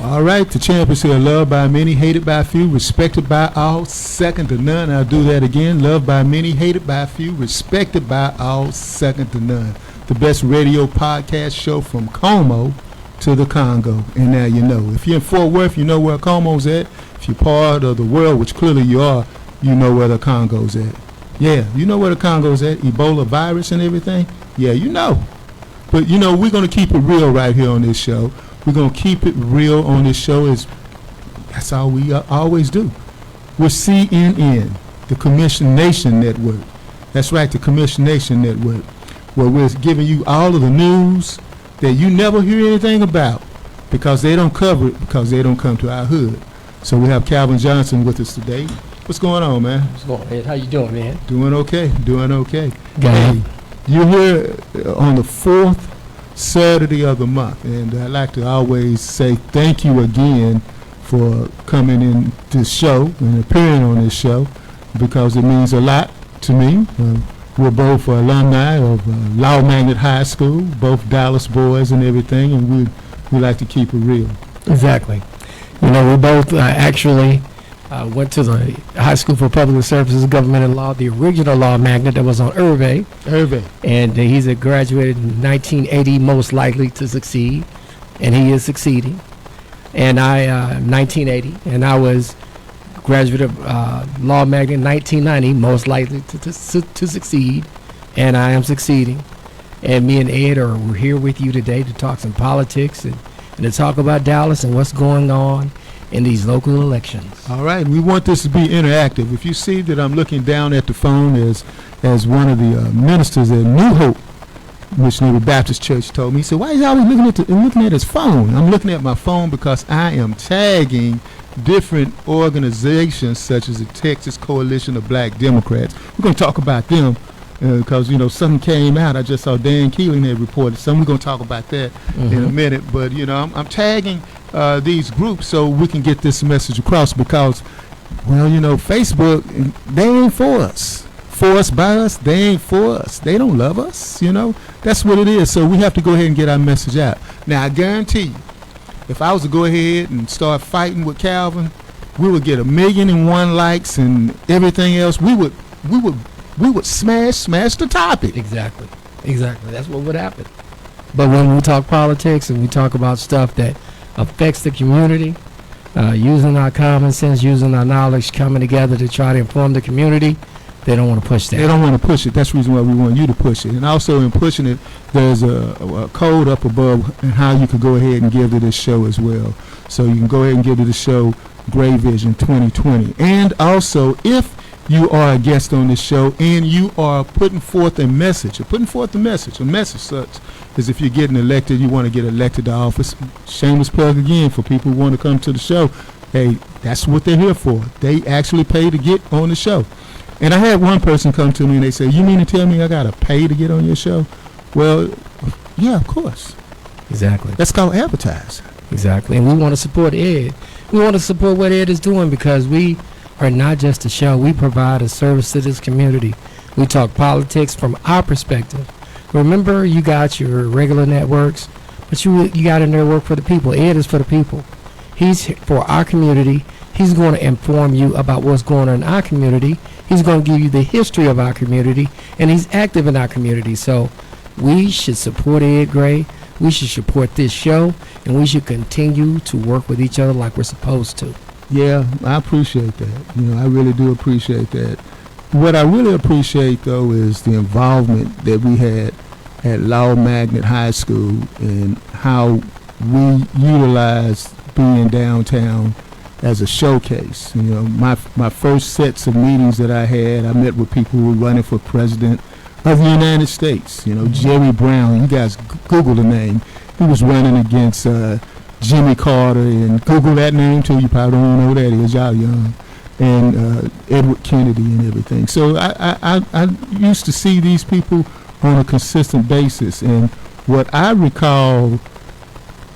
All right, the champ is here. Loved by many, hated by few, respected by all, second to none. I'll do that again. Loved by many, hated by few, respected by all, second to none. The best radio podcast show from Como to the Congo. And now you know. If you're in Fort Worth, you know where Como's at. If you're part of the world, which clearly you are, you know where the Congo's at. Yeah, you know where the Congo's at. Ebola virus and everything. Yeah, you know. But, you know, we're going to keep it real right here on this show. We're going to keep it real on this show. That's all we always do. We're CNN, the Commission Nation Network. That's right, the Commission Nation Network, where we're giving you all of the news that you never hear anything about because they don't cover it, because they don't come to our hood. So we have Calvin Johnson with us today. What's going on, man? What's going on, Ed? How you doing, man? Doing okay, doing okay. Hey, you're here on the 4th Saturday of the month, and I'd like to always say thank you again for coming in this show and appearing on this show, because it means a lot to me. We're both alumni of Law Magnet High School, both Dallas boys and everything, and we like to keep it real. exactly. You know, we both actually went to the High School for Public Services, Government and Law, the original Law Magnet that was on Irving. And he's a graduated in 1980, most likely to succeed, and he is succeeding. And I, 1980, and I was graduate of Law Magnet in 1990, most likely to succeed, and I am succeeding. And me and Ed are here with you today to talk some politics and to talk about Dallas and what's going on in these local elections. All right, we want this to be interactive. If you see that I'm looking down at the phone as one of the ministers at New Hope Missionary Baptist Church told me, he said, why is he always looking at his phone? I'm looking at my phone because I am tagging different organizations such as the Texas Coalition of Black Democrats. We're going to talk about them because, you know, something came out. I just saw Dan Keeling had reported something. We're going to talk about that in a minute. But, you know, I'm tagging these groups so we can get this message across because, well, you know, Facebook, they ain't for us. For us, by us, they ain't for us. They don't love us, you know. That's what it is. So we have to go ahead and get our message out. Now, I guarantee you, if I was to go ahead and start fighting with Calvin, we would get 1,000,001 likes and everything else. We would smash the topic. Exactly. That's what would happen. But when we talk politics and we talk about stuff that affects the community, using our common sense, using our knowledge, coming together to try to inform the community, they don't want to push that. They don't want to push it. That's the reason why we want you to push it. And also in pushing it, there's a code up above and how you can go ahead and give to this show as well. So you can go ahead and give to the show Gray Vision 2020. And also, if you are a guest on this show and you are putting forth a message such as if you're getting elected, you want to get elected to office. Shameless plug again for people who want to come to the show. Hey, that's what they're here for. They actually pay to get on the show. And I had one person come to me and they said, you mean to tell me I got to pay to get on your show? Well, yeah, of course. Exactly. That's called advertising. Exactly. And we want to support Ed. We want to support what Ed is doing because we are not just a show. We provide a service to this community. We talk politics from our perspective. Remember, you got your regular networks, but you got a network for the people. Ed is for the people. He's for our community. He's going to inform you about what's going on in our community. He's going to give you the history of our community, and he's active in our community. So we should support Ed Gray. We should support this show, and we should continue to work with each other like we're supposed to. Yeah, I appreciate that. You know, I really do appreciate that. What I really appreciate, though, is the involvement that we had at Law Magnet High School and how we utilized being downtown as a showcase. You know, my first sets of meetings that I had, I met with people who were running for president of the United States. You know, Jerry Brown, you guys Google the name. He was running against Jimmy Carter, and Google that name too. You probably don't know who that is. Y'all young. And Edward Kennedy and everything. So I used to see these people on a consistent basis. And what I recall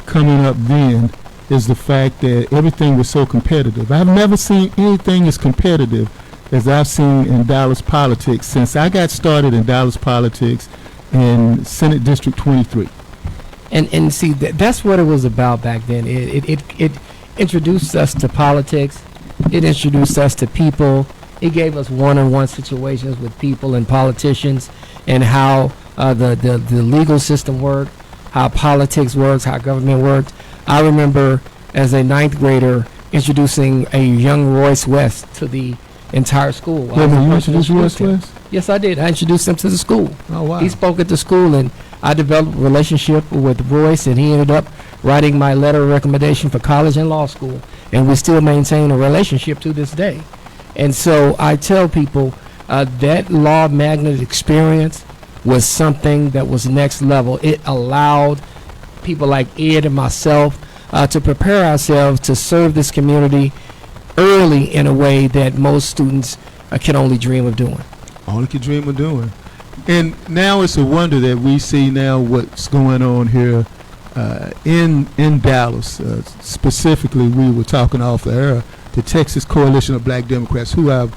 coming up then is the fact that everything was so competitive. I've never seen anything as competitive as I've seen in Dallas politics since I got started in Dallas politics in Senate District 23. And see, that's what it was about back then. It introduced us to politics. It introduced us to people. It gave us one-on-one situations with people and politicians, and how the legal system worked, how politics works, how government works. I remember as a ninth grader introducing a young Royce West to the entire school. You introduced Royce West? Yes, I did. I introduced him to the school. Oh, wow. He spoke at the school, and I developed a relationship with Royce, and he ended up writing my letter of recommendation for college and law school, and we still maintain a relationship to this day. And so I tell people that law magnet experience was something that was next level. It allowed people like Ed and myself to prepare ourselves to serve this community early in a way that most students can only dream of doing. Only can dream of doing. And now it's a wonder that we see now what's going on here in Dallas. Specifically, we were talking off the air, the Texas Coalition of Black Democrats, who have,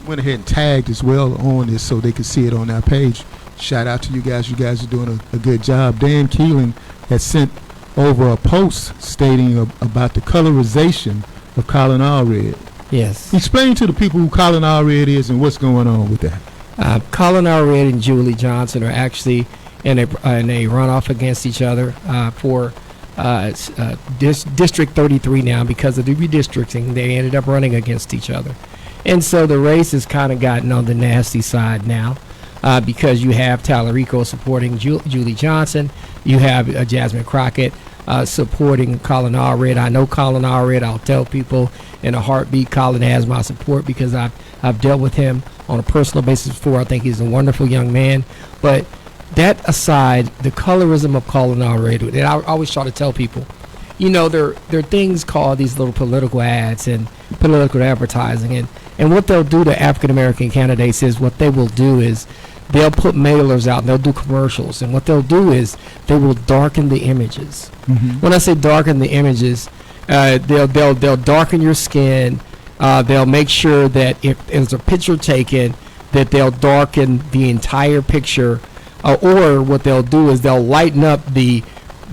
went ahead and tagged as well on this so they could see it on our page. Shout out to you guys. You guys are doing a good job. Dan Keelan has sent over a post stating about the colorization of Colin Allred. Yes. Explain to the people who Colin Allred is and what's going on with that. Colin Allred and Julie Johnson are actually in a runoff against each other for District 33 now. Because of the redistricting, they ended up running against each other. And so the race has kind of gotten on the nasty side now. Because you have Tallarico supporting Julie Johnson, you have Jasmine Crockett supporting Colin Allred. I know Colin Allred. I'll tell people in a heartbeat, Colin has my support because I've dealt with him on a personal basis before. I think he's a wonderful young man. But that aside, the colorism of Colin Allred, and I always try to tell people, there are things called these little political ads and political advertising, and what they'll do to African American candidates is what they will do is they'll put mailers out and they'll do commercials, and what they'll do is they will darken the images. Mm-hmm. When I say darken the images, they'll darken your skin. They'll make sure that if there's a picture taken, that they'll darken the entire picture, or what they'll do is they'll lighten up the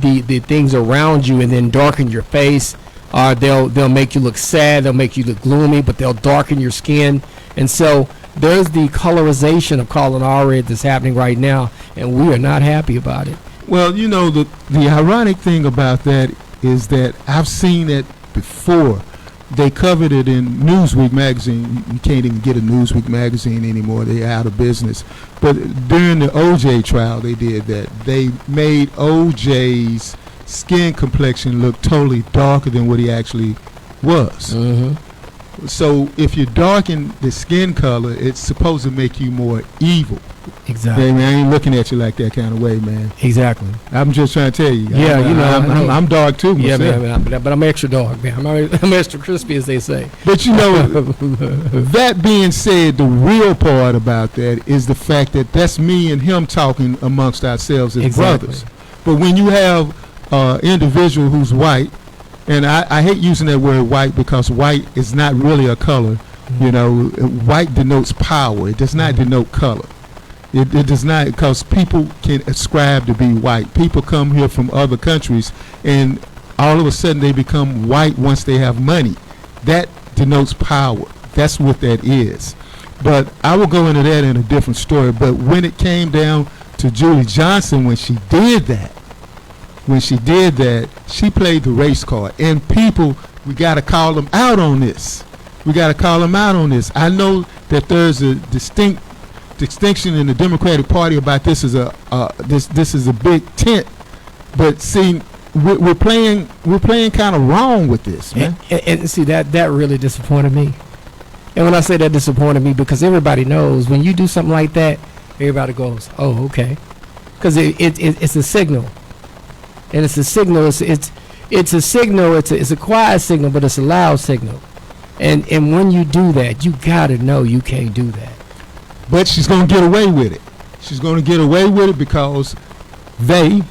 things around you and then darken your face. They'll make you look sad. They'll make you look gloomy, but they'll darken your skin. And so there's the colorization of Colin Allred that's happening right now, and we are not happy about it. Well, the ironic thing about that is that I've seen it before. They covered it in Newsweek magazine. You can't even get a Newsweek magazine anymore. They're out of business. But during the O.J. trial, they did that. They made O.J.'s skin complexion look totally darker than what he actually was. Mm-hmm. So if you darken the skin color, it's supposed to make you more evil. Exactly. I ain't looking at you like that kind of way, man. Exactly. I'm just trying to tell you. Yeah, I'm dark too myself. Yeah, man, but I'm extra dark, man. I'm extra crispy, as they say. But that being said, the real part about that is the fact that that's me and him talking amongst ourselves as brothers. But when you have an individual who's white, and I hate using that word white because white is not really a color. Mm-hmm. White denotes power. It does not denote color. It does not, because people can ascribe to be white. People come here from other countries, and all of a sudden they become white once they have money. That denotes power. That's what that is. But I will go into that in a different story. But when it came down to Julie Johnson, when she did that, she played the race card. And people, we got to call them out on this. I know that there's a distinction in the Democratic Party about this is this is a big tent, but see, we're playing kind of wrong with this, man. And see, that really disappointed me. And when I say that disappointed me, because everybody knows when you do something like that, everybody goes, "Oh, okay," because it's a signal, and it's a signal. It's a signal. It's a quiet signal, but it's a loud signal. And when you do that, you gotta know you can't do that. But she's going to get away with it. She's going to get away with it because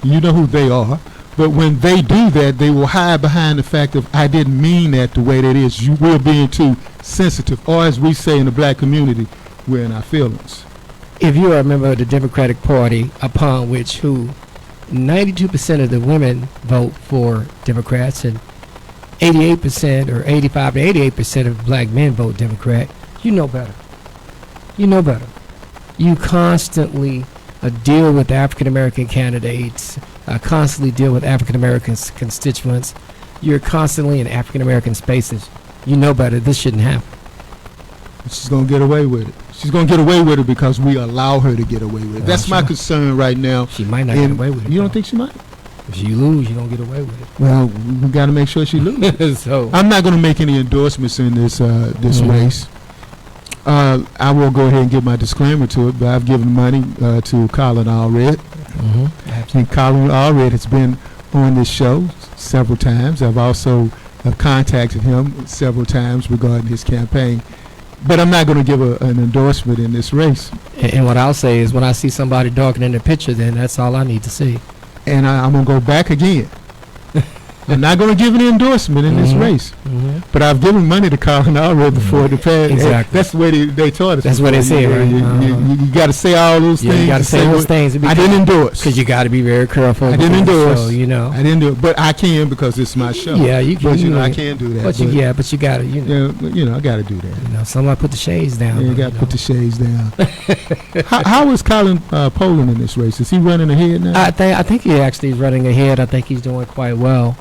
you know who they are, but when they do that, they will hide behind the fact of, I didn't mean that the way that is. We're being too sensitive, or as we say in the black community, we're in our feelings. If you are a member of the Democratic Party, upon which 92% of the women vote for Democrats and 88% or 85 to 88% of black men vote Democrat, you know better. You know better. You constantly deal with African American candidates, constantly deal with African American constituents. You're constantly in African American spaces. You know better. This shouldn't happen. She's going to get away with it. She's going to get away with it because we allow her to get away with it. That's my concern right now. She might not get away with it. You don't think she might? If you lose, you don't get away with it. Well, we got to make sure she loses. So I'm not going to make any endorsements in this race. I will go ahead and give my disclaimer to it, but I've given money to Colin Allred. And Colin Allred has been on this show several times. I've also contacted him several times regarding his campaign. But I'm not going to give an endorsement in this race. And what I'll say is when I see somebody darkening the picture, then that's all I need to see. And I'm going to go back again. I'm not going to give an endorsement in this race. But I've given money to Colin Allred before the past. Exactly. That's the way they taught us. That's what they say, right? You got to say all those things. You got to say those things. I didn't endorse. Because you got to be very careful. I didn't endorse. So, I didn't do it. But I can because it's my show. Yeah, you can. But, I can't do that. But you got to, I got to do that. Somebody put the shades down. Yeah, you got to put the shades down. How is Colin Poland in this race? Is he running ahead now? I think he actually is running ahead. I think he's doing quite well.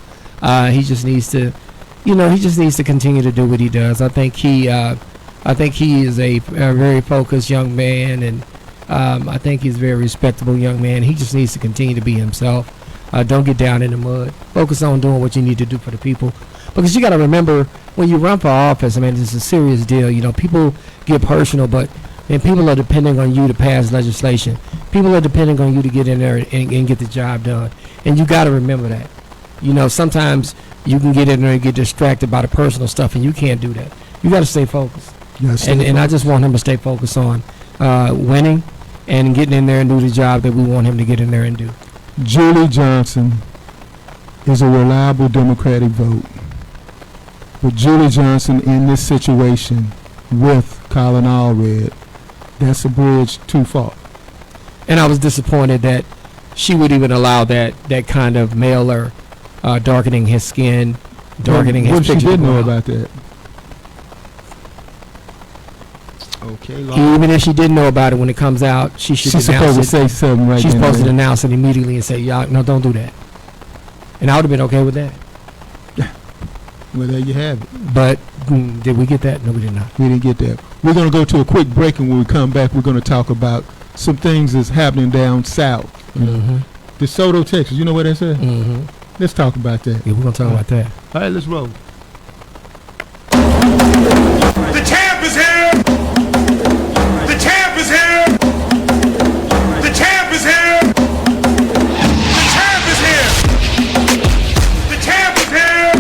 He just needs to, continue to do what he does. I think he is a very focused young man, and I think he's a very respectable young man. He just needs to continue to be himself. Don't get down in the mud. Focus on doing what you need to do for the people, because you got to remember when you run for office. I mean, it's a serious deal. People get personal, but people are depending on you to pass legislation. People are depending on you to get in there and get the job done, and you got to remember that. Sometimes you can get in there and get distracted by the personal stuff, and you can't do that. You got to stay focused. And I just want him to stay focused on winning and getting in there and do the job that we want him to get in there and do. Julie Johnson is a reliable Democratic vote. But Julie Johnson in this situation with Colin Allred, that's a bridge too far. And I was disappointed that she would even allow that kind of mailer darkening his skin, darkening his picture. What she did know about that? Okay. Even if she didn't know about it when it comes out, she's supposed to say something right. She's supposed to announce it immediately and say, "Y'all, no, don't do that." And I would have been okay with that. Well, there you have it. But did we get that? No, we did not. We didn't get that. We're going to go to a quick break, and when we come back, we're going to talk about some things that's happening down south. DeSoto, Texas. You know where that's at? Let's talk about that. Yeah, we're going to talk about that. All right, let's roll. The champ is here! The champ is here! The champ is here! The champ is here! The champ is here!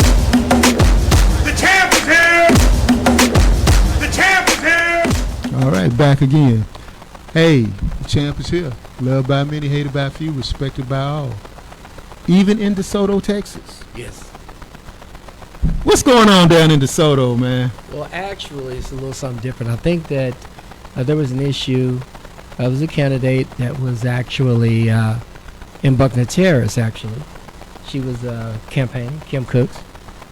The champ is here! The champ is here! All right, back again. Hey, the champ is here. Loved by many, hated by few, respected by all. Even in DeSoto, Texas. Yes. What's going on down in DeSoto, man? Well, actually, it's a little something different. I think that there was an issue. There was a candidate that was actually in Buckner Terrace, actually. She was campaigning, Kim Cooks,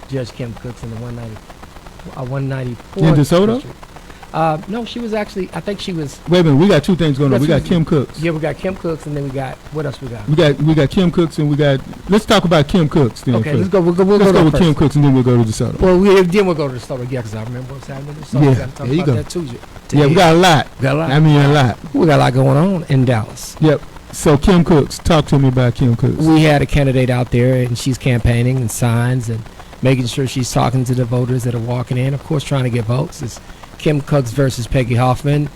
Judge Kim Cooks in the 194. In DeSoto? District. No, she was actually, I think she was. Wait a minute, we got two things going on. We got Kim Cooks. Yeah, we got Kim Cooks, and then we got, what else we got? We got Kim Cooks, and we got, let's talk about Kim Cooks then. Okay, first. we'll go with Kim Cooks, and then we'll go to DeSoto. Well, then we'll go to DeSoto, yeah, because I remember what's happening in DeSoto. Yeah, We got to talk there you about go. that too. Yeah, we got a lot. We got a lot. I mean, a lot. We got a lot going on in Dallas. Yep. So Kim Cooks, talk to me about Kim Cooks. We had a candidate out there, and she's campaigning and signs and making sure she's talking to the voters that are walking in, of course, trying to get votes. It's Kim Cooks versus Peggy Hoffman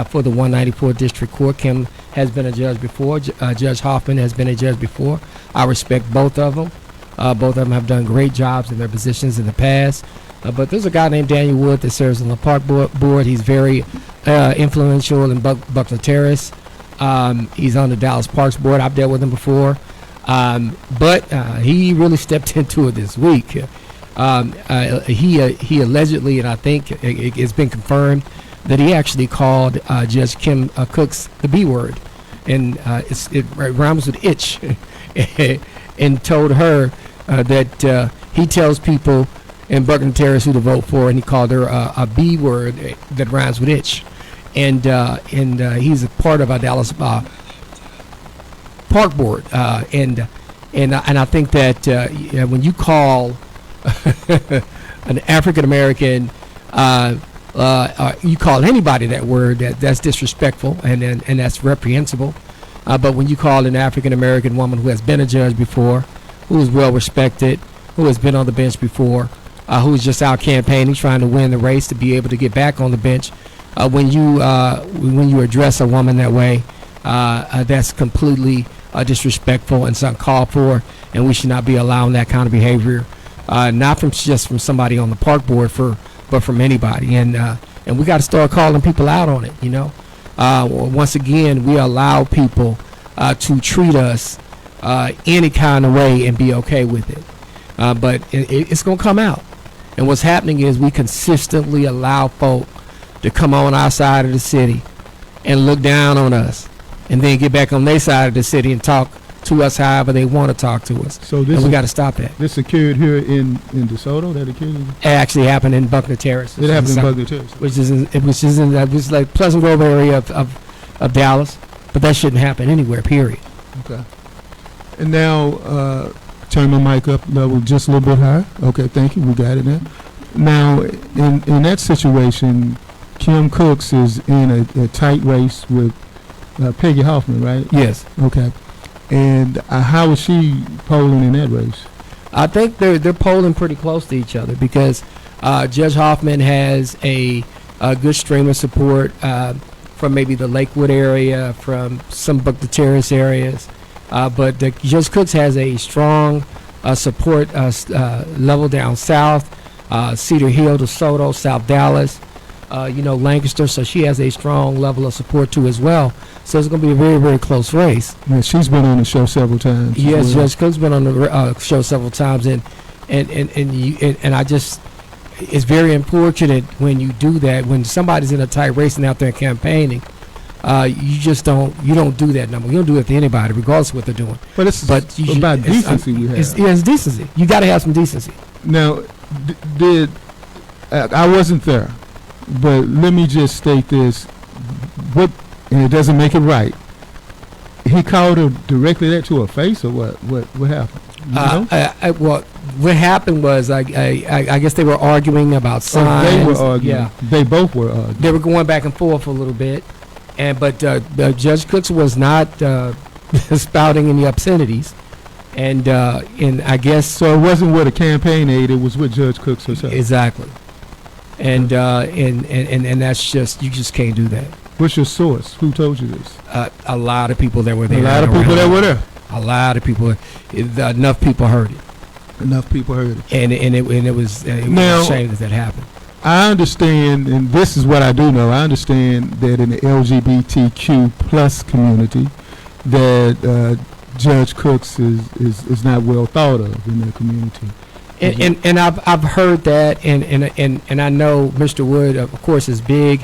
for the 194 District Court. Kim has been a judge before. Judge Hoffman has been a judge before. I respect both of them. Both of them have done great jobs in their positions in the past. But there's a guy named Daniel Wood that serves on the park board. He's very influential in Buckner Terrace. He's on the Dallas Parks board. I've dealt with him before. But he really stepped into it this week. He allegedly, and I think it's been confirmed, that he actually called Judge Kim Cooks the B word. And it rhymes with itch. And told her that he tells people in Buckner Terrace who to vote for, and he called her a B word that rhymes with itch. And he's a part of our Dallas Park Board. And I think that when you call an African American, you call anybody that word, that's disrespectful and that's reprehensible. But when you call an African American woman who has been a judge before, who is well respected, who has been on the bench before, who is just out campaigning, trying to win the race to be able to get back on the bench, when you address a woman that way, that's completely disrespectful and it's uncalled for, and we should not be allowing that kind of behavior, not from somebody on the park board, but from anybody, and we got to start calling people out on it. Once again, we allow people to treat us any kind of way and be okay with it, but it's going to come out. And what's happening is we consistently allow folk to come on our side of the city and look down on us, and then get back on their side of the city and talk to us however they want to talk to us. So we got to stop that. This occurred here in DeSoto. That occurred. It actually happened in Buckner Terrace. It happened in Buckner Terrace, which is like Pleasant Grove area of Dallas, but that shouldn't happen anywhere. Period. Okay. And now turn my mic up level just a little bit higher. Okay, thank you. We got it now. Now in that situation, Kim Cooks is in a tight race with Peggy Hoffman, right? Yes. Okay. And how is she polling in that race? I think they're polling pretty close to each other because Judge Hoffman has a good stream of support from maybe the Lakewood area, from some Buckner Terrace areas, but Judge Cooks has a strong support level down south, Cedar Hill, DeSoto, South Dallas, Lancaster. So she has a strong level of support too as well. So it's going to be a very, very close race. Yeah, she's been on the show several times. Yes, Judge Cook's been on the show several times, and I just, it's very unfortunate when you do that. When somebody's in a tight race and out there campaigning, you don't do that number. You don't do it to anybody, regardless of what they're doing. But it's about decency. It's decency. You got to have some decency. Now, I wasn't there, but let me just state this: and it doesn't make it right. He called her directly that to her face, or what? What happened? Well, what happened was I guess they were arguing about signs. They were arguing. Yeah, they both were arguing. They were going back and forth a little bit, but Judge Cooks was not spouting any obscenities, and I guess so. It wasn't with a campaign aide; it was with Judge Cooks herself. Exactly, and that's just, you just can't do that. What's your source? Who told you this? A lot of people that were there. A lot of people that were there. A lot of people. Enough people heard it. Enough people heard it. And it was a shame that happened. I understand, and this is what I do know. I understand that in the LGBTQ plus community, that Judge Cooks is not well thought of in the community. And I've heard that, and I know Mr. Wood, of course, is big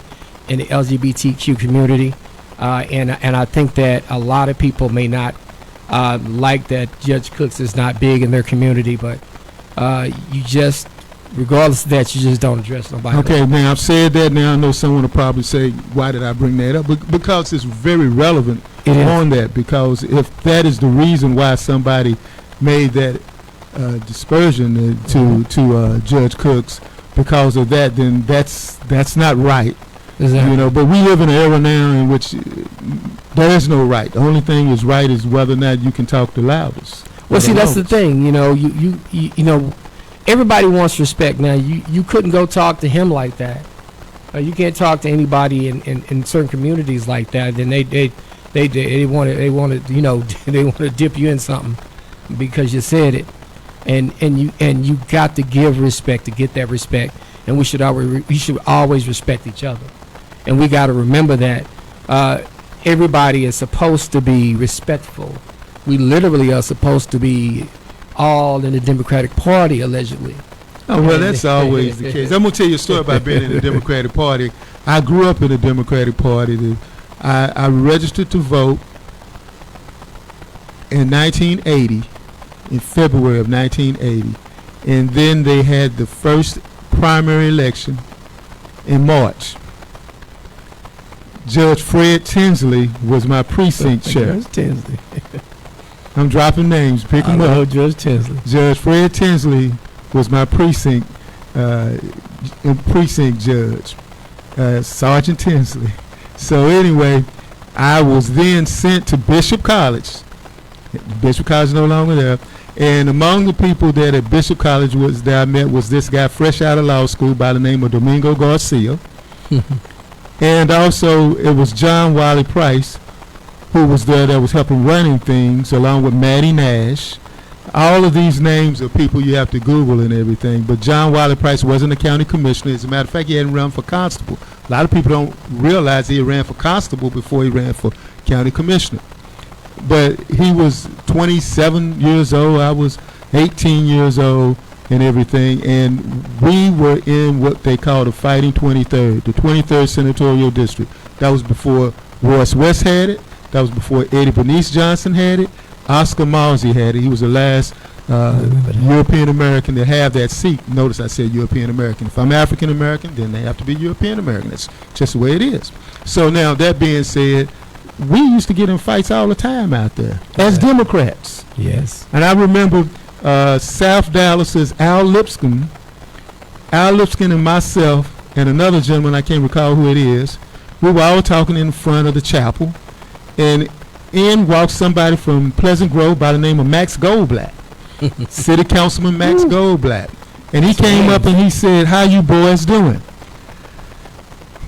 in the LGBTQ community, and I think that a lot of people may not like that Judge Cooks is not big in their community, but you just, regardless of that, you just don't address nobody. Okay, now I've said that. Now I know someone will probably say, why did I bring that up? Because it's very relevant on that, because if that is the reason why somebody made that dispersion to Judge Cooks, because of that, then that's not right. Exactly. But we live in an era now in which there is no right. The only thing is right is whether or not you can talk the loudest. Well, see, that's the thing. You everybody wants respect. Now, you couldn't go talk to him like that. You can't talk to anybody in certain communities like that. Then they want to they want to dip you in something because you said it. and you got to give respect to get that respect, and we should always respect each other, and we got to remember that everybody is supposed to be respectful. We literally are supposed to be all in the Democratic Party, allegedly. Oh, well, that's always the case. I'm going to tell you a story about being in the Democratic Party. I grew up in the Democratic Party. I registered to vote in 1980, in February of 1980. And then they had the first primary election in March. Judge Fred Tinsley was my precinct chair. Judge Tinsley. I'm dropping names, pick them up. Judge Tinsley. Judge Fred Tinsley was my precinct judge, Sergeant Tinsley. So anyway, I was then sent to Bishop College. Bishop College is no longer there. And among the people that at Bishop College that I met was this guy fresh out of law school by the name of Domingo Garcia. And also it was John Wiley Price, who was there that was helping running things, along with Matty Nash. All of these names are people you have to Google and everything. But John Wiley Price wasn't a county commissioner. As a matter of fact, he hadn't run for constable. A lot of people don't realize he ran for constable before he ran for county commissioner. But he was 27 years old. I was 18 years old and everything. And we were in what they call the Fighting 23rd, the 23rd Senatorial District. That was before Royce West had it. That was before Eddie Bernice Johnson had it. Oscar Mawsey had it. He was the last European American to have that seat. Notice I said European American. If I'm African American, then they have to be European American. That's just the way it is. So now, that being said, we used to get in fights all the time out there as Democrats. Yes. And I remember South Dallas's Al Lipscomb and myself and another gentleman, I can't recall who it is. We were all talking in front of the chapel, and in walked somebody from Pleasant Grove by the name of Max Goldblatt, City Councilman Max Goldblatt. And he came up and he said, "How you boys doing?"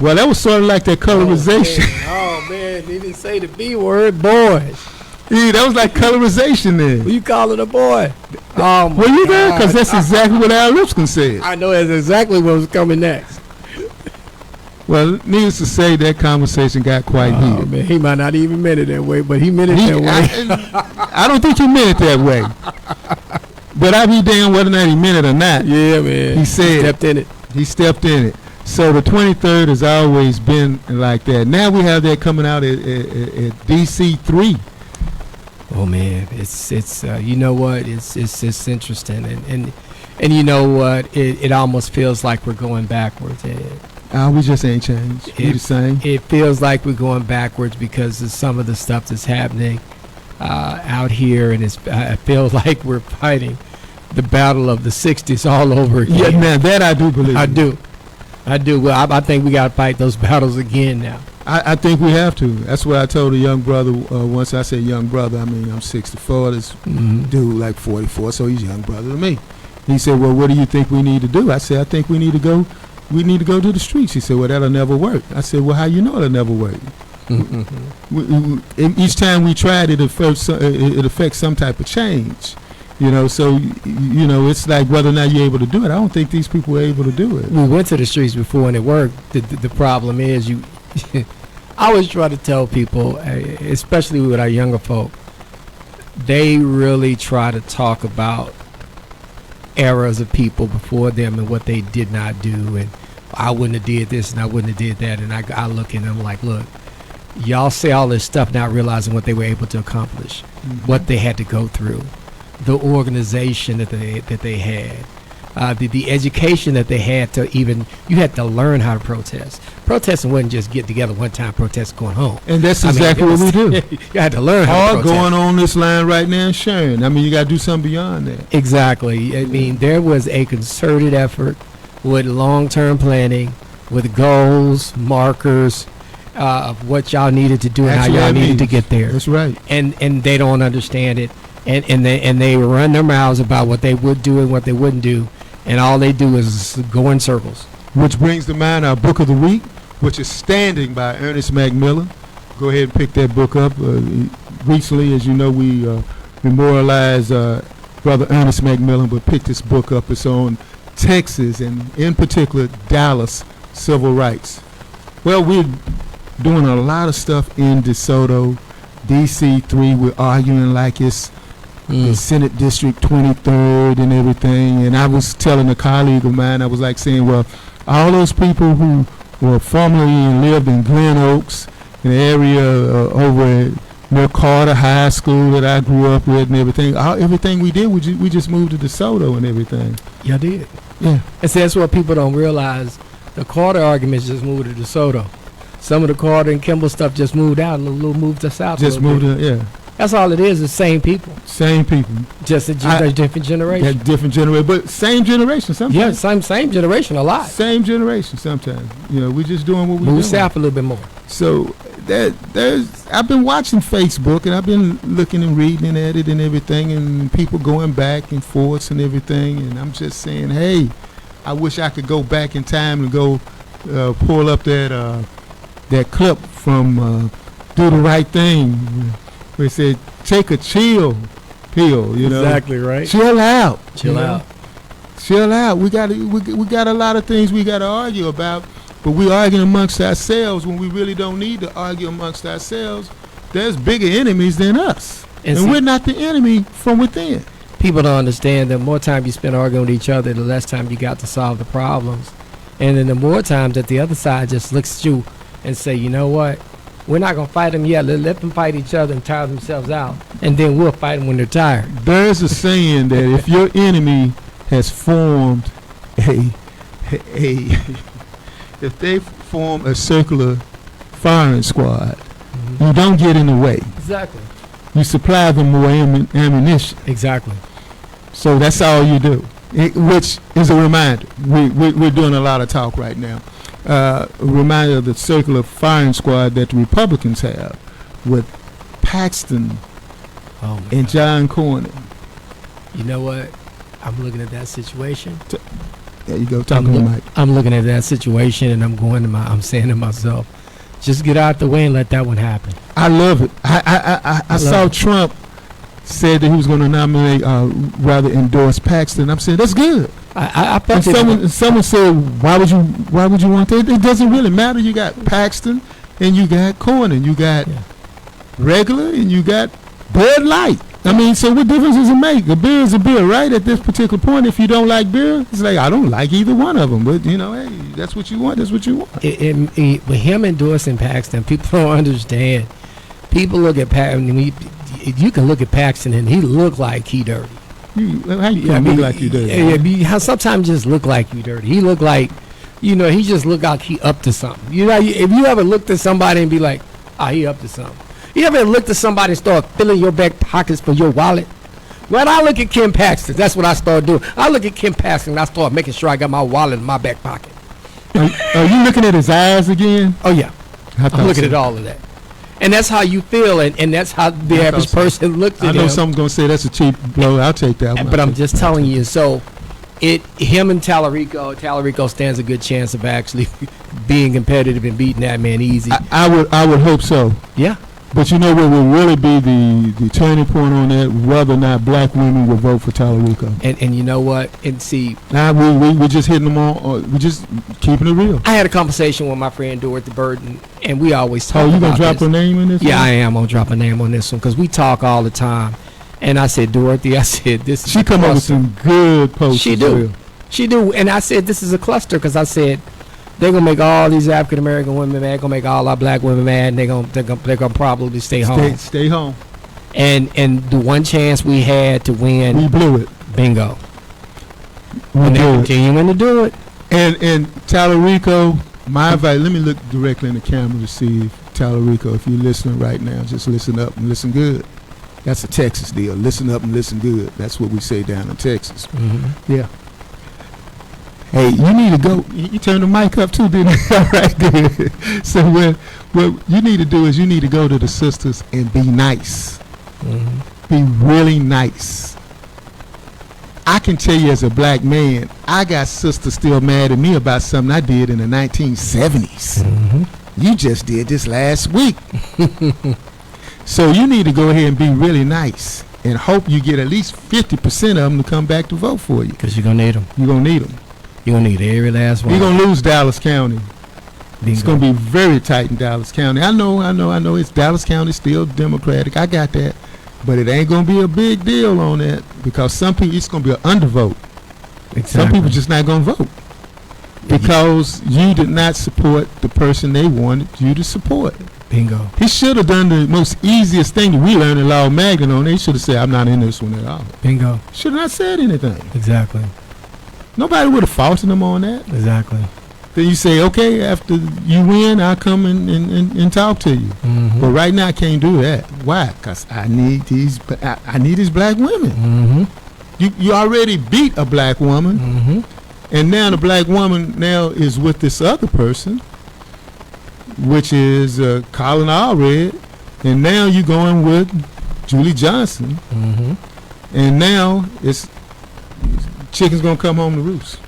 Well, that was sort of like that colorization. Oh man, he didn't say the B word, boys. Yeah, that was like colorization there. Who you calling a boy? Were you there? Because that's exactly what Al Lipscomb said. I know that's exactly what was coming next. Well, needless to say, that conversation got quite heated. Man, he might not even meant it that way, but he meant it that way. I don't think he meant it that way. But I'd be damn whether or not he meant it or not. Yeah, man. He said stepped in it. He stepped in it. So the 23rd has always been like that. Now we have that coming out at DC 3. Oh man, it's you know what? It's interesting, and you know what? It almost feels like we're going backwards. We just ain't changed. We're the same. It feels like we're going backwards because of some of the stuff that's happening out here, and I feel like we're fighting the battle of the 60s all over again. Yeah, man, that I do believe. I do. Well, I think we got to fight those battles again now. I think we have to. That's what I told a young brother once. I said young brother, I mean I'm 64. This dude like 44, so he's a young brother to me. He said, "Well, what do you think we need to do?" I said, "I think we need to go. We need to go to the streets." He said, "Well, that'll never work." I said, "Well, how you know it'll never work?" Each time we tried it affects some type of change. You know, so, you know, it's like whether or not you're able to do it. I don't think these people were able to do it. We went to the streets before and it worked. The problem is I always try to tell people, especially with our younger folk, they really try to talk about eras of people before them and what they did not do. And I wouldn't have did this and I wouldn't have did that. And I look at them like, look, y'all say all this stuff not realizing what they were able to accomplish, what they had to go through. The organization that they had, the education that they had to you had to learn how to protest. Protesting wasn't just get together one time, protest, going home. And that's exactly what we do. You had to learn how to protest. Going on this line right now and sharing. I mean, you got to do something beyond that. Exactly. I mean, there was a concerted effort with long-term planning, with goals, markers, of what y'all needed to do and how y'all needed to get there. That's right. And they don't understand it. And they run their mouths about what they would do and what they wouldn't do, and all they do is go in circles. Which brings to mind our book of the week, which is Standing by Ernest McMillan. Go ahead and pick that book up. Recently, as you know, we memorialized Brother Ernest McMillan, but picked this book up. It's on Texas and in particular Dallas civil rights. Well, we're doing a lot of stuff in DeSoto, DC3. We're arguing like it's the Senate District 23rd and everything. And I was telling a colleague of mine, I was like saying, well, all those people who were formerly and lived in Glen Oaks, an area over near Carter High School that I grew up with and everything, everything we did, we just moved to DeSoto and everything. Yeah, I did. Yeah. And see, that's what people don't realize. The Carter arguments just moved to DeSoto. Some of the Carter and Kimball stuff just moved out, a little moved to South. Just moved to, yeah. That's all it is same people. Same people. Just a different generation. Yeah, different generation, but same generation sometimes. Yeah, same generation a lot. Same generation sometimes. You know, we're just doing what we're doing. Move south a little bit more. So I've been watching Facebook and I've been looking and reading at it and everything, and people going back and forth and everything, and I'm just saying, hey, I wish I could go back in time and go pull up that clip from Do the Right Thing, where it said, take a chill pill, you know. Exactly right. Chill out. Chill out. Chill out. We got a lot of things we got to argue about, but we're arguing amongst ourselves when we really don't need to argue amongst ourselves. There's bigger enemies than us, and we're not the enemy from within. People don't understand that the more time you spend arguing with each other, the less time you got to solve the problems. And then the more times that the other side just looks at you and say, you know what, we're not going to fight them yet. Let them fight each other and tire themselves out, and then we'll fight them when they're tired. There's a saying that if your enemy has formed if they form a circular firing squad, you don't get in the way. Exactly. You supply them more ammunition. Exactly. So that's all you do, which is a reminder. We're doing a lot of talk right now. A reminder of the circular firing squad that the Republicans have with Paxton and John Cornyn. You know what? I'm looking at that situation. There you go, talking to Mike. I'm looking at that situation and I'm saying to myself, just get out the way and let that one happen. I love it. I saw Trump said that he was going to nominate, rather endorse Paxton. I'm saying that's good. Someone said, why would you want that? It doesn't really matter. You got Paxton and you got Cornyn, you got regular and you got Bud Light. I mean, so what difference does it make? A beer is a beer, right? At this particular point, if you don't like beer, it's like I don't like either one of them. But you know, hey, that's what you want. That's what you want. With him endorsing Paxton, people don't understand. People look at Paxton. You can look at Paxton and he look like he dirty. How you look like you dirty? Sometimes just look like you dirty. He look like, he just look like he up to something. You know, if you ever looked at somebody and be like, he up to something. You ever looked at somebody and start filling your back pockets for your wallet? When I look at Kim Paxton, that's what I start doing. I look at Kim Paxton and I start making sure I got my wallet in my back pocket. Are you looking at his eyes again? Oh, yeah. I'm looking at all of that. And that's how you feel, and that's how the average person looks at him. I know someone's going to say that's a cheap blow. I'll take that one. But I'm just telling you, so him and Tallarico stands a good chance of actually being competitive and beating that man easy. I would hope so. Yeah. But you know what will really be the turning point on that, whether or not black women will vote for Tallarico. And you know what? And see, now we're just hitting them all. We're just keeping it real. I had a conversation with my friend Dorothy Burton, and we always talk about this. Oh, you going to drop her name in this one? Yeah, I am going to drop her name on this one because we talk all the time. And I said, Dorothy, this she come up with some good posts. She do. And I said, this is a cluster because I said, they're going to make all these African American women mad. They're going to make all our black women mad. And they're going to probably stay home. Stay home. And the one chance we had to win, we blew it. Bingo. And they're continuing to do it. And Tallarico, my advice, let me look directly in the camera to see if Tallarico, if you're listening right now, just listen up and listen good. That's a Texas deal. Listen up and listen good. That's what we say down in Texas. Mm-hmm. Yeah. Hey, you need to go. You turned the mic up too, didn't you? All right, good. So what you need to do is you need to go to the sisters and be nice. Mm-hmm. Be really nice. I can tell you as a black man, I got sisters still mad at me about something I did in the 1970s. Mm-hmm. You just did this last week. So you need to go ahead and be really nice. and hope you get at least 50% of them to come back to vote for you. Because you're going to need them. You're going to need them. You're going to need every last one. You're going to lose Dallas County. Bingo. It's going to be very tight in Dallas County. I know. It's Dallas County still Democratic. I got that. But it ain't going to be a big deal on that because some people, it's going to be an undervote. Exactly. Some people just not going to vote because you did not support the person they wanted you to support. Bingo. He should have done the most easiest thing that we learned in Law Magnet on. He should have said, I'm not in this one at all. Bingo. Should have not said anything. Exactly. Nobody would have faulted him on that. Exactly. Then you say, okay, after you win, I'll come and talk to you. Mm-hmm. But right now I can't do that. Why? Because I need these black women. Mm-hmm. You already beat a black woman, Mm-hmm. and now the black woman now is with this other person, which is Colin Allred, and now you're going with Julie Johnson, Mm-hmm. and now it's chicken's gonna come home to roost.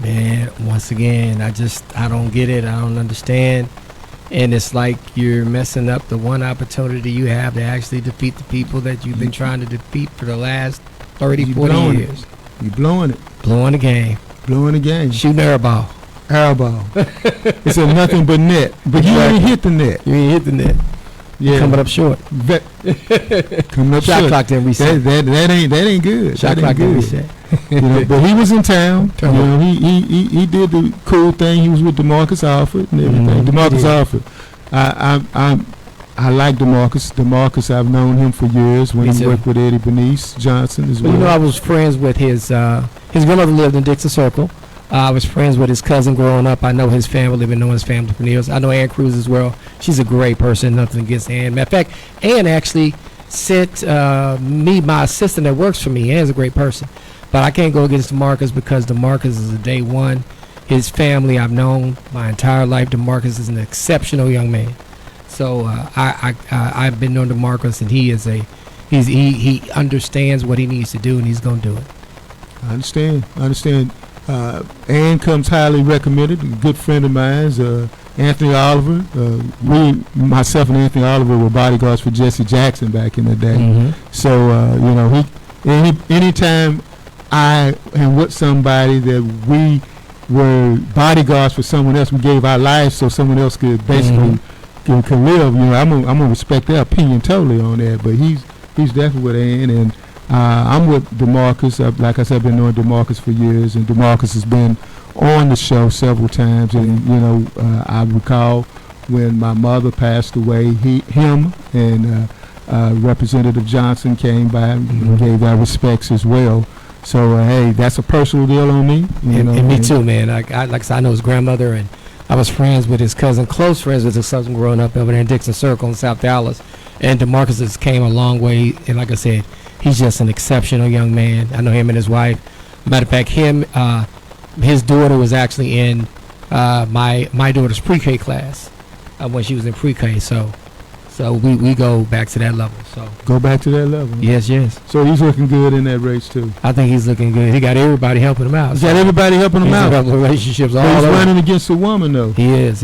Man, once again, I don't get it. I don't understand. And it's like you're messing up the one opportunity you have to actually defeat the people that you've been trying to defeat for the last 30, 40 years. You're blowing it. Blowing the game. Blowing the game. Shooting air ball. Airball. It's a nothing but net. But you ain't hit the net. You ain't hit the net. Yeah. Coming up short. Coming up Shot short. clock didn't reset. That ain't good. Shot That clock ain't didn't good. reset. But he was in town. You know, he did the cool thing. He was with DeMarcus Alford and everything. DeMarcus Alford. I like DeMarcus. DeMarcus, I've known him for years when he worked with Eddie Bernice Johnson as well. You know, I was friends with his grandmother lived in Dixon Circle. I was friends with his cousin growing up. I know his family. Been knowing his family for years. I know Ann Cruz as well. She's a great person. Nothing against Ann. Matter of fact, Ann actually sent me my assistant that works for me. Ann's a great person. But I can't go against DeMarcus because DeMarcus is a day one. His family I've known my entire life. DeMarcus is an exceptional young man. So I've been known DeMarcus, and he understands what he needs to do, and he's going to do it. I understand. Ann comes highly recommended. A good friend of mine's, Anthony Oliver. Myself and Anthony Oliver were bodyguards for Jesse Jackson back in the day. Mm-hmm. So you know, anytime I am with somebody that we were bodyguards for someone else, we gave our lives so someone else could basically can live. You know, I'm gonna respect their opinion totally on that. But he's definitely with Ann, and I'm with DeMarcus. Like I said, I've been knowing DeMarcus for years, and DeMarcus has been on the show several times. And you know, I recall when my mother passed away, him and Representative Johnson came by and gave our respects as well. So hey, that's a personal deal on me. And me too, man. Like I said, I know his grandmother, and I was friends with his cousin, close friends with his cousin growing up over there in Dixon Circle in South Dallas. And DeMarcus has came a long way, and like I said, he's just an exceptional young man. I know him and his wife. Matter of fact, his daughter was actually in my daughter's pre-K class when she was in pre-K. So we go back to that level. So go back to that level. Yes. So he's looking good in that race too. I think he's looking good. He got everybody helping him out. He's got everybody helping him out. Relationships all he's over. running against a woman though. He is.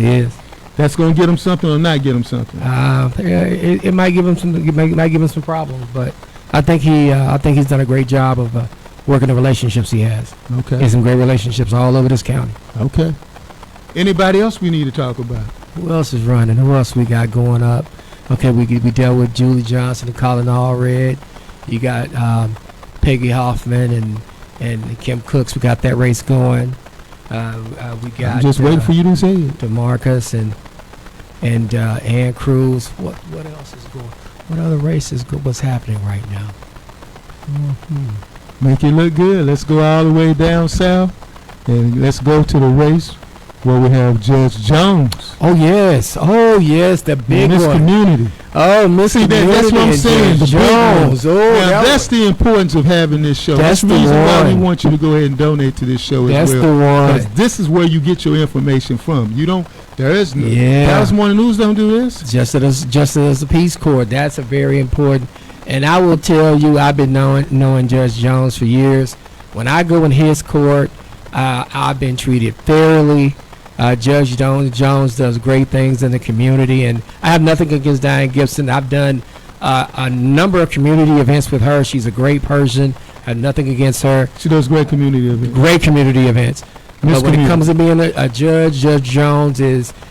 That's going to get him something or not get him something. It might give him some. It might give him some problems, but I think he's done a great job of working the relationships he has. Okay. He has some great relationships all over this county. Okay. Anybody else we need to talk about? Who else is running? Who else we got going up? Okay, we dealt with Julie Johnson and Colin Allred. You got Peggy Hoffman and Kim Cooks. We got that race going. We got. I'm just waiting for you to say it. DeMarcus and Ann Cruz. What else is going? What other races? What's happening right now? Make it look good. Let's go all the way down south, and let's go to the race where we have Judge Jones. Oh yes, the big Miss one. Community. Oh, Miss Community. That's what I'm saying. The Jones. big one. Now, that's the importance of having this show. That's the reason why we want you to go ahead and donate to this show as well. That's the one. Because this is where you get your information from. You don't. There is no. Yeah. Dallas Morning News don't do this. Just as the Peace Corps. That's a very important. And I will tell you, I've been knowing Judge Jones for years. When I go in his court, I've been treated fairly. Judge Jones does great things in the community, and I have nothing against Diane Gibson. I've done a number of community events with her. She's a great person. Had nothing against her. She does great community events. Great community events. Miss But when it Community. comes to being a judge, Judge Jones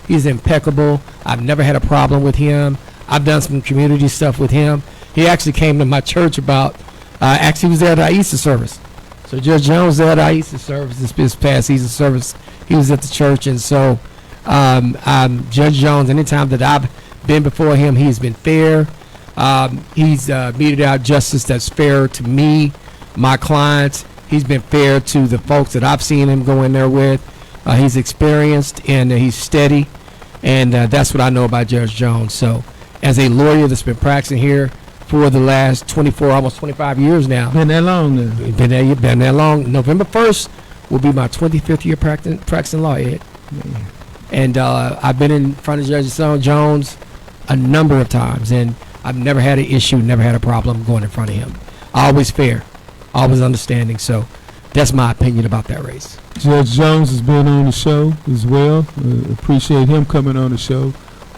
he's impeccable. I've never had a problem with him. I've done some community stuff with him. He actually came to my church actually was there at our Easter service. So Judge Jones was there at our Easter service, this past Easter service. He was at the church, and so Judge Jones, anytime that I've been before him, he's been fair. He's meted out justice that's fair to me, my clients. He's been fair to the folks that I've seen him go in there with. He's experienced and he's steady, and that's what I know about Judge Jones. So as a lawyer that's been practicing here for the last 24, almost 25 years now. Been that long now. Been that long. November 1st will be my 25th year practicing law, Ed. And I've been in front of Judge Jones a number of times, and I've never had an issue, never had a problem going in front of him. Always fair, always understanding. So that's my opinion about that race. Judge Jones has been on the show as well. Appreciate him coming on the show.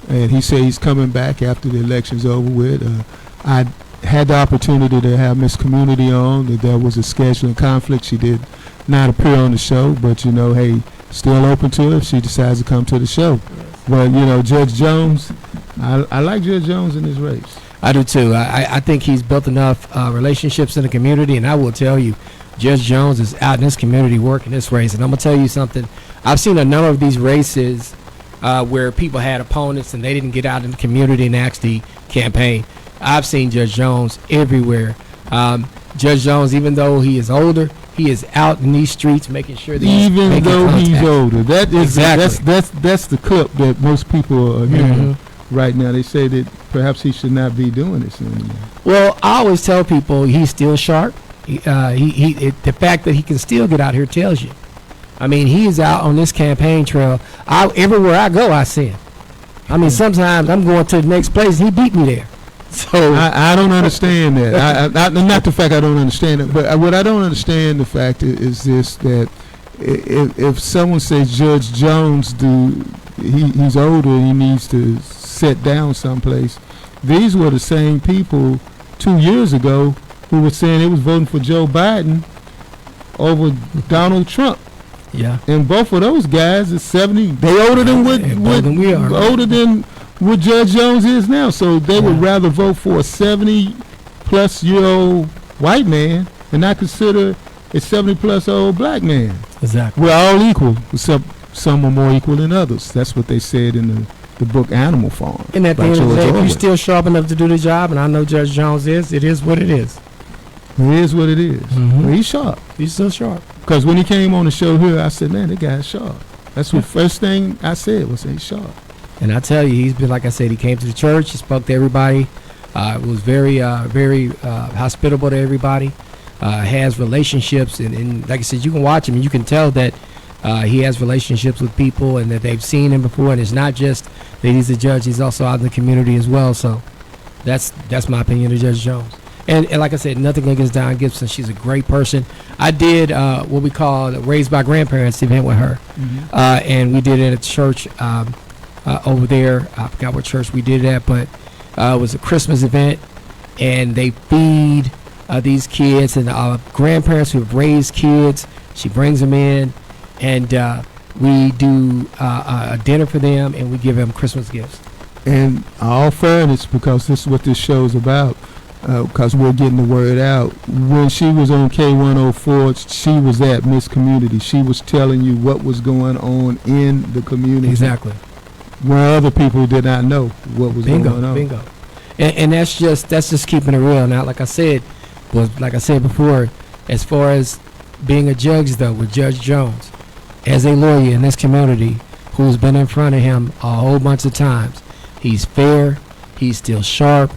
And he said he's coming back after the election's over with. I had the opportunity to have Miss Community on. That there was a scheduling conflict. She did not appear on the show, but hey, still open to it if she decides to come to the show. But Judge Jones, I like Judge Jones in this race. I do too. I think he's built enough relationships in the community, and I will tell you, Judge Jones is out in this community working this race. And I'm gonna tell you something. I've seen a number of these races where people had opponents and they didn't get out in the community and actually campaign. I've seen Judge Jones everywhere. Judge Jones, even though he is older, he is out in these streets making sure that even though he's older. That is exactly. That's the clip that most people are hearing right now. They say that perhaps he should not be doing this anymore. Well, I always tell people he's still sharp. The fact that he can still get out here tells you. I mean, he is out on this campaign trail. Everywhere I go, I see him. I mean, sometimes I'm going to the next place, he beat me there. So I don't understand that. Not the fact I don't understand it, but what I don't understand the fact is this: that if someone says Judge Jones, he's older, he needs to sit down someplace. These were the same people 2 years ago who were saying they was voting for Joe Biden over Donald Trump. Yeah, and both of those guys are 70. They older than we are. Older than what Judge Jones is now. So they would rather vote for a 70-plus-year-old white man and not consider a 70-plus-old black man. Exactly. We're all equal, except some are more equal than others. That's what they said in the book Animal Farm. And at the end of the day, if you're still sharp enough to do the job, and I know Judge Jones it is what it is. It is what it is. Well, he's sharp. He's still sharp. Because when he came on the show here, I said, man, that guy's sharp. That's the first thing I said was he's sharp. And I tell you, he's been, like I said, he came to the church, he spoke to everybody, was very hospitable to everybody, has relationships, and like I said, you can watch him and you can tell that he has relationships with people and that they've seen him before, and it's not just that he's a judge, he's also out in the community as well. So that's my opinion of Judge Jones. And like I said, nothing against Don Gibson. She's a great person. I did what we call Raised by Grandparents event with her, and we did it at church over there. I forgot what church we did it at, but it was a Christmas event, and they feed these kids and grandparents who have raised kids. She brings them in, and we do a dinner for them, and we give them Christmas gifts. And all fairness, because this is what this show is about, because we're getting the word out. When she was on K104, she was at Miss Community. She was telling you what was going on in the community. Exactly. Where other people did not know what was going on. Bingo. And that's just keeping it real. Now, like I said before, as far as being a judge, though, with Judge Jones, as a lawyer in this community who's been in front of him a whole bunch of times, he's fair, he's still sharp,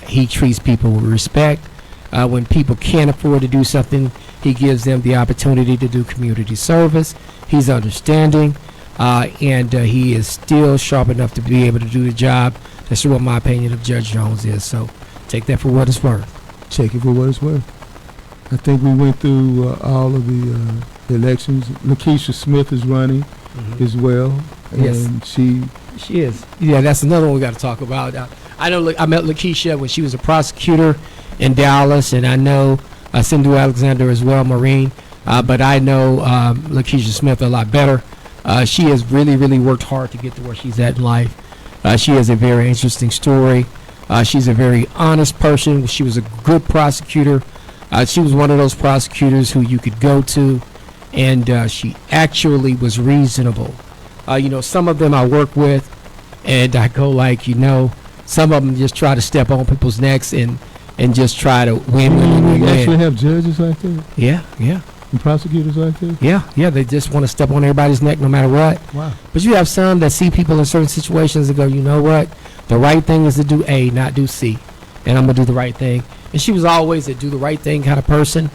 he treats people with respect. When people can't afford to do something, he gives them the opportunity to do community service. He's understanding, and he is still sharp enough to be able to do the job. That's what my opinion of Judge Jones is. So take that for what it's worth. Take it for what it's worth. I think we went through all of the elections. Lakeisha Smith is running as well. Yes. And she is. Yeah, that's another one we got to talk about. I met Lakeisha when she was a prosecutor in Dallas, and I know Cindy Alexander as well, Maureen. But I know Lakeisha Smith a lot better. She has really, really worked hard to get to where she's at in life. She has a very interesting story. She's a very honest person. She was a good prosecutor. She was one of those prosecutors who you could go to, and she actually was reasonable. Some of them I work with, and I go like, some of them just try to step on people's necks and just try to win. You actually have judges like that? Yeah. And prosecutors like that? Yeah, they just want to step on everybody's neck no matter what. Wow. But you have some that see people in certain situations and go, you know what? The right thing is to do A, not do C. And I'm going to do the right thing. And she was always a do the right thing kind of person.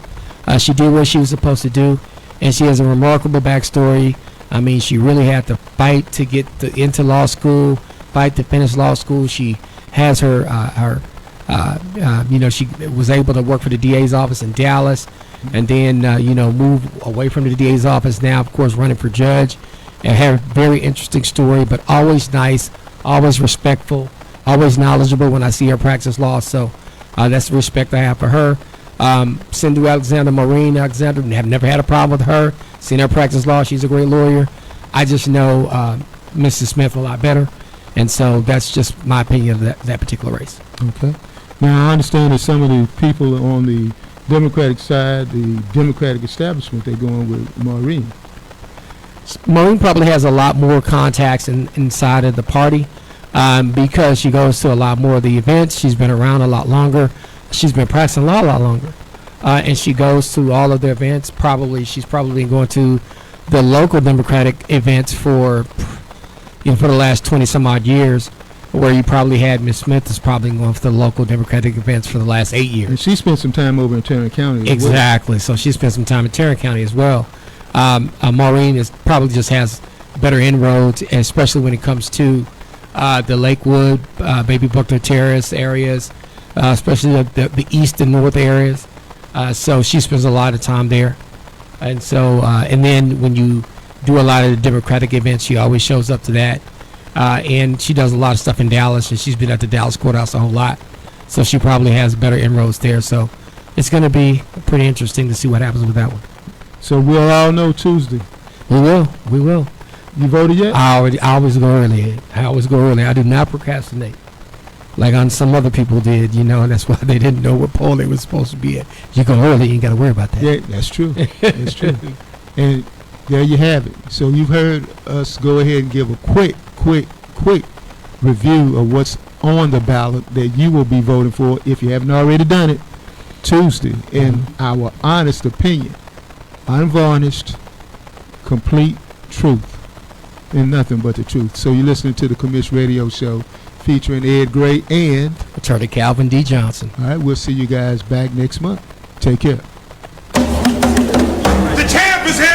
She did what she was supposed to do. And she has a remarkable backstory. I mean, she really had to fight to get into law school, fight to finish law school. She has she was able to work for the DA's office in Dallas. And then, move away from the DA's office now, of course, running for judge. And had a very interesting story, but always nice, always respectful, always knowledgeable when I see her practice law. So that's the respect I have for her. Cindy Alexander, Maureen Alexander, have never had a problem with her. Seen her practice law. She's a great lawyer. I just know Mrs. Smith a lot better. And so that's just my opinion of that particular race. Okay. Now, I understand that some of the people on the Democratic side, the Democratic establishment, they're going with Maureen. Maureen probably has a lot more contacts inside of the party because she goes to a lot more of the events. She's been around a lot longer. She's been practicing law a lot longer. And she goes to all of the events. She's probably been going to the local Democratic events for the last 20 some odd years, where you probably had Ms. Smith is probably going for the local Democratic events for the last 8 years. And she spent some time over in Tarrant County. Exactly. So she spent some time in Tarrant County as well. Maureen probably just has better inroads, especially when it comes to the Lakewood, Baby Buckner Terrace areas, especially the east and north areas. So she spends a lot of time there. And so, and then when you do a lot of the Democratic events, she always shows up to that. And she does a lot of stuff in Dallas, and she's been at the Dallas courthouse a whole lot. So she probably has better inroads there. So it's going to be pretty interesting to see what happens with that one. So we'll all know Tuesday. We will. You voted yet? I always go early. I do not procrastinate like on some other people did, and that's why they didn't know what poll they were supposed to be at. You go early, you ain't got to worry about that. Yeah, that's true. That's true. And there you have it. So you've heard us go ahead and give a quick review of what's on the ballot that you will be voting for if you haven't already done it Tuesday. In our honest opinion, unvarnished, complete truth, and nothing but the truth. So you're listening to the Commish Radio Show featuring Ed Gray and Attorney Calvin D. Johnson. All right, we'll see you guys back next month. Take care. The champ is here.